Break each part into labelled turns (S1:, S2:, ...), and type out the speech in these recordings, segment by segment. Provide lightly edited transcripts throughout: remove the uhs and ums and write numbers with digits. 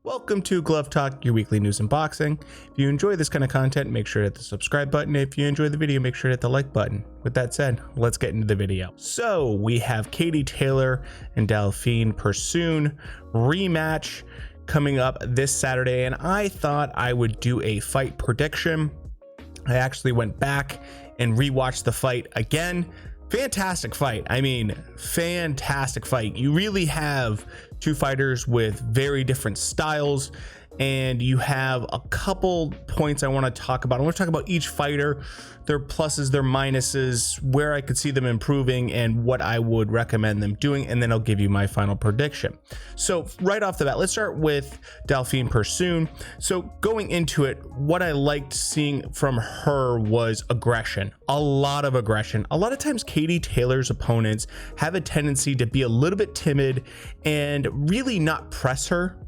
S1: Welcome to Glove Talk, your weekly news in boxing. If you enjoy this kind of content, make sure to hit the subscribe button. If you enjoy the video, make sure to hit the like button. With that said, let's get into the video. So we have Katie Taylor and Delfine Persoon rematch coming up this Saturday, and I thought I would do a fight prediction. I actually went back and rewatched the fight again. Fantastic fight. I mean, fantastic fight. You really have two fighters with very different styles, and you have a couple points I want to talk about. I want to talk about each fighter, their pluses, their minuses, where I could see them improving, and what I would recommend them doing, and then I'll give you my final prediction. So right off the bat, let's start with Delfine Persoon. So going into it, what I liked seeing from her was aggression, a lot of aggression. A lot of times Katie Taylor's opponents have a tendency to be a little bit timid and really not press her.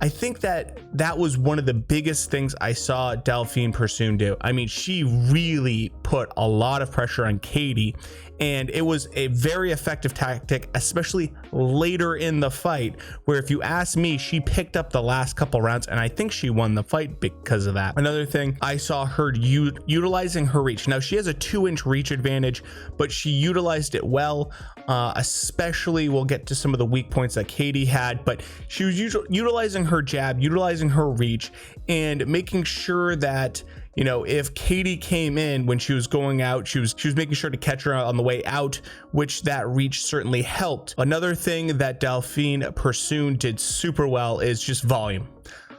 S1: I think that was one of the biggest things I saw Delfine Persoon do. I mean, she really put a lot of pressure on Katie, and it was a very effective tactic, especially later in the fight, where if you ask me, she picked up the last couple rounds, and I think she won the fight because of that. Another thing, I saw her utilizing her reach. Now, she has a 2-inch reach advantage, but she utilized it well. Especially, we'll get to some of the weak points that Katie had, but she was utilizing her jab, utilizing her reach, and making sure that, you know, if Katie came in when she was going out, she was making sure to catch her on the way out, which that reach certainly helped. Another thing that Delfine Persoon did super well is just volume.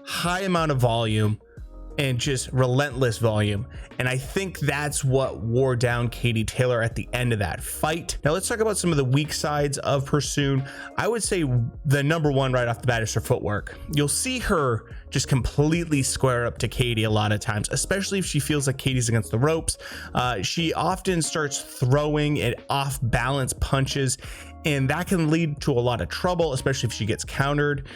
S1: High amount of volume and just relentless volume. And I think that's what wore down Katie Taylor at the end of that fight. Now let's talk about some of the weak sides of Persoon. I would say the number one right off the bat is her footwork. You'll see her just completely square up to Katie a lot of times, especially if she feels like Katie's against the ropes. She often starts throwing it off balance punches, and that can lead to a lot of trouble, especially if she gets countered.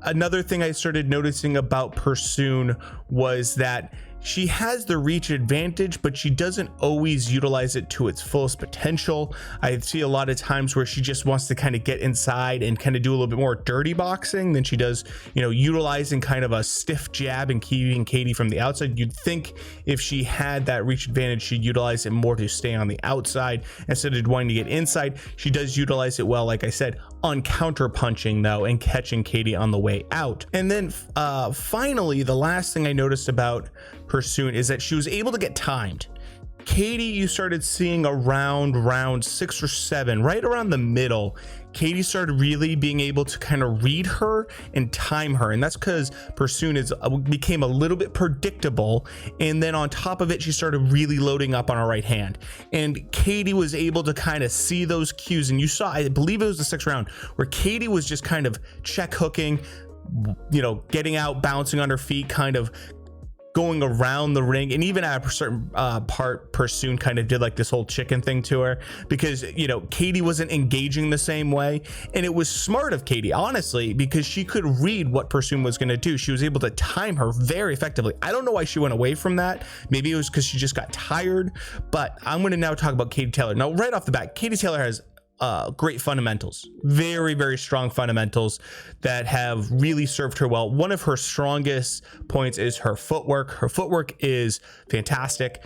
S1: Another thing I started noticing about Persoon was that she has the reach advantage, but she doesn't always utilize it to its fullest potential. I see a lot of times where she just wants to kind of get inside and kind of do a little bit more dirty boxing than she does, you know, utilizing kind of a stiff jab and keeping Katie from the outside. You'd think if she had that reach advantage, she'd utilize it more to stay on the outside instead of wanting to get inside. She does utilize it well, like I said, on counter punching though, and catching Katie on the way out. And then finally, the last thing I noticed about Persoon is that she was able to get timed. Katie, you started seeing around round 6 or 7, right around the middle, Katie started really being able to kind of read her and time her, and that's because Persoon became a little bit predictable, and then on top of it, she started really loading up on her right hand, and Katie was able to kind of see those cues. And you saw, I believe it was the 6th round, where Katie was just kind of check hooking, you know, getting out, bouncing on her feet, kind of going around the ring, and even at a certain part, Persoon kind of did like this whole chicken thing to her, because, you know, Katie wasn't engaging the same way. And it was smart of Katie, honestly, because she could read what Persoon was going to do. She was able to time her very effectively. I don't know why she went away from that. Maybe it was because she just got tired, but I'm going to now talk about Katie Taylor. Now, right off the bat, Katie Taylor has great fundamentals, very, very strong fundamentals that have really served her well. One of her strongest points is her footwork. Her footwork is fantastic.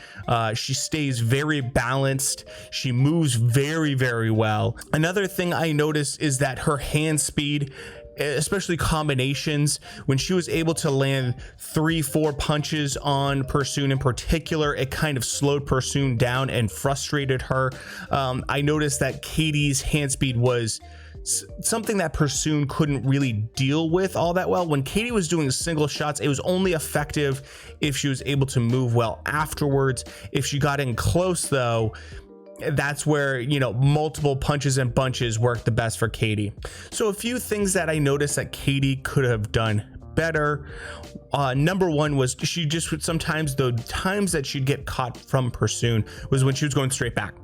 S1: She stays very balanced. She moves very, very well. Another thing I noticed is that her hand speed, especially combinations, when she was able to land 3-4 punches on Persoon in particular, it kind of slowed Persoon down and frustrated her. I noticed that Katie's hand speed was something that Persoon couldn't really deal with all that well. When Katie was doing single shots, it was only effective if she was able to move well afterwards. If she got in close though, that's where, you know, multiple punches and bunches work the best for Katie. So a few things that I noticed that Katie could have done better. Number one was she just would sometimes, the times that she'd get caught from Persoon was when she was going straight back.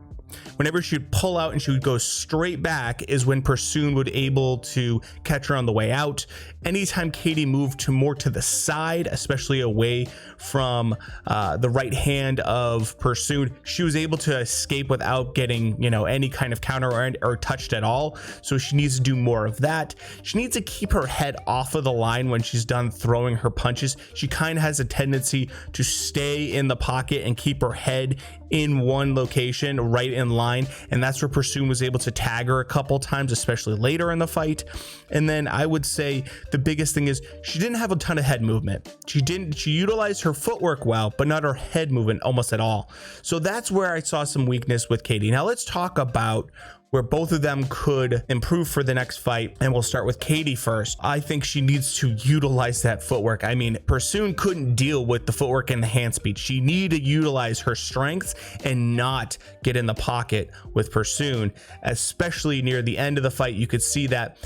S1: whenever she would pull out and she would go straight back is when Persoon would able to catch her on the way out. Anytime Katie moved to more to the side, especially away from the right hand of Persoon, she was able to escape without getting, you know, any kind of counter or touched at all. So she needs to do more of that. She needs to keep her head off of the line when she's done throwing her punches. She kind of has a tendency to stay in the pocket and keep her head in one location right in line, and that's where Persoon was able to tag her a couple times, especially later in the fight. And then I would say the biggest thing is she didn't have a ton of head movement. She utilized her footwork well, but not her head movement almost at all. So that's where I saw some weakness with Katie. Now let's talk about where both of them could improve for the next fight, and we'll start with Katie first. I think she needs to utilize that footwork. I mean, Persoon couldn't deal with the footwork and the hand speed. She needed to utilize her strengths and not get in the pocket with Persoon, especially near the end of the fight. You could see that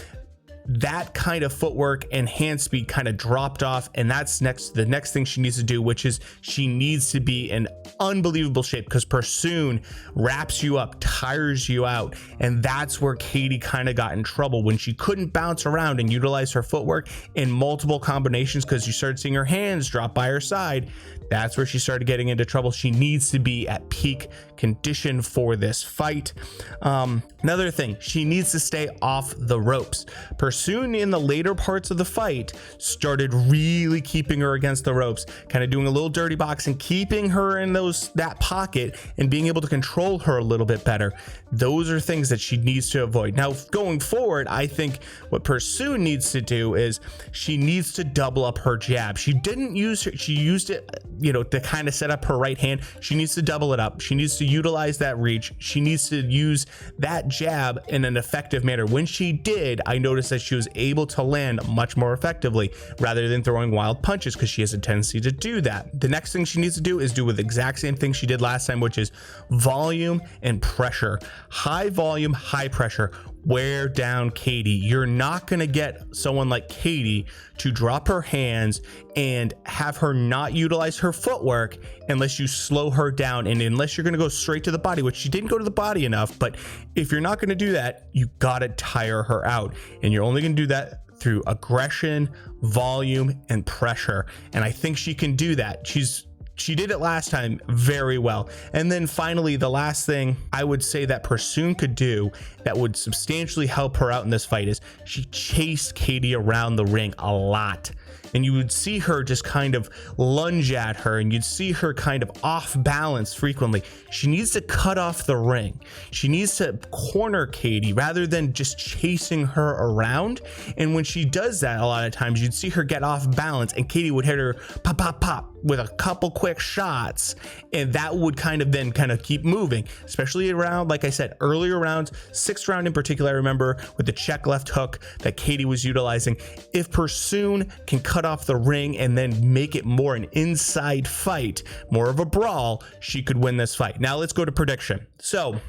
S1: kind of footwork and hand speed kind of dropped off, and that's the next thing she needs to do, which is she needs to be in unbelievable shape, because Persoon wraps you up, tires you out, and that's where Katie kind of got in trouble when she couldn't bounce around and utilize her footwork in multiple combinations, because you started seeing her hands drop by her side. That's where she started getting into trouble. She needs to be at peak condition for this fight. Another thing, she needs to stay off the ropes. Persoon in the later parts of the fight started really keeping her against the ropes, kind of doing a little dirty boxing, keeping her in that pocket and being able to control her a little bit better. Those are things that she needs to avoid. Now, going forward, I think what Persoon needs to do is she needs to double up her jab. She didn't use her, she used it, you know, to kind of set up her right hand. She needs to double it up. She needs to utilize that reach. She needs to use that jab in an effective manner. When she did, I noticed that she was able to land much more effectively rather than throwing wild punches, because she has a tendency to do that. The next thing she needs to do is do with the exact same thing she did last time, which is volume and pressure. High volume, high pressure. Wear down Katie. You're not going to get someone like Katie to drop her hands and have her not utilize her footwork unless you slow her down, and unless you're going to go straight to the body, which she didn't go to the body enough. But if you're not going to do that, you got to tire her out, and you're only going to do that through aggression, volume, and pressure. And I think she can do that. She did it last time very well. And then finally, the last thing I would say that Persoon could do that would substantially help her out in this fight is she chased Katie around the ring a lot. And you would see her just kind of lunge at her, and you'd see her kind of off balance frequently. She needs to cut off the ring. She needs to corner Katie rather than just chasing her around. And when she does that, a lot of times you'd see her get off balance, and Katie would hit her pop, pop, pop with a couple quick shots, and that would kind of keep moving, especially around, like I said, earlier rounds, 6th round in particular. I remember with the check left hook that Katie was utilizing. If Persoon can cut off the ring and then make it more an inside fight, more of a brawl, she could win this fight. Now let's go to prediction. So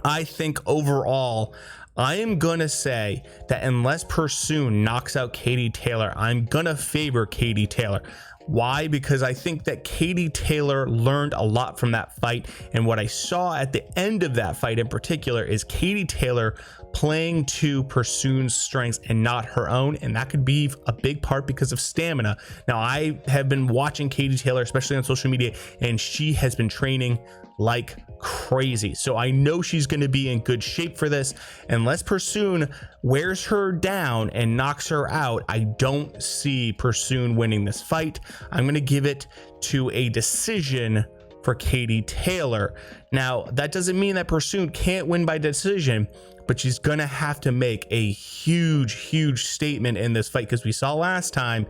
S1: I think overall, I am gonna say that unless Persoon knocks out Katie Taylor, I'm gonna favor Katie Taylor. Why? Because I think that Katie Taylor learned a lot from that fight, and what I saw at the end of that fight in particular is Katie Taylor playing to Persoon's strengths and not her own, and that could be a big part because of stamina. Now, I have been watching Katie Taylor, especially on social media, and she has been training like crazy, so I know she's going to be in good shape for this. Unless Persoon wears her down and knocks her out, I don't see Persoon winning this fight. I'm going to give it to a decision for Katie Taylor. Now, that doesn't mean that Persoon can't win by decision, but she's gonna have to make a huge statement in this fight, because we saw last time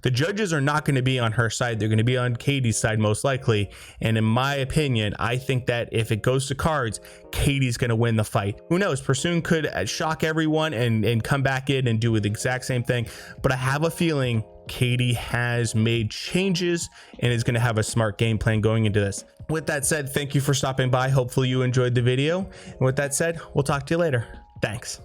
S1: the judges are not going to be on her side. They're going to be on Katie's side most likely, and in my opinion, I think that if it goes to cards, Katie's going to win the fight. Who knows? Persoon could shock everyone and come back in and do the exact same thing, but I have a feeling Katie has made changes and is going to have a smart game plan going into this. With that said, thank you for stopping by. Hopefully you enjoyed the video, and with that said, we'll talk to you later. Thanks.